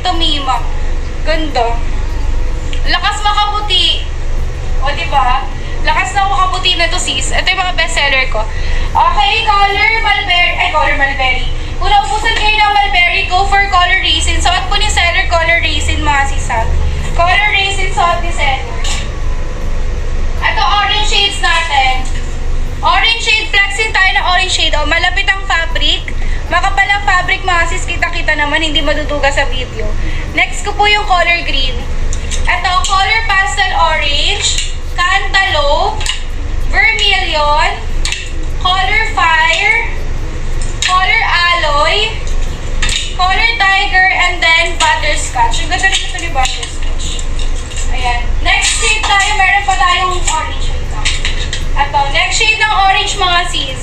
Tomima. Ganda. Lakas makaputi. O, diba? Lakas na makaputi na to, sis. Ito yung mga bestseller ko. Okay, color mulberry. Kung naubusan kayo ng mulberry, go for color raisin. Suot po ni seller color raisin, mga sis, ha? Color raisin, suot ni seller. Ito, orange shades natin. Orange shade, flexing tayo ng orange shade. O, malapit ang fabric. Makapal ang fabric, mga sis. Kita-kita naman, hindi maduduga sa video. Next ko po yung color green. Ito, color pastel orange, cantaloupe, vermilion, color fire, color alloy, color tiger, and then butterscotch. Ang ganda rin ito ni butterscotch. Ayan. Next shade tayo, meron pa tayong orange shade. Ito, next shade ng orange, mga sis.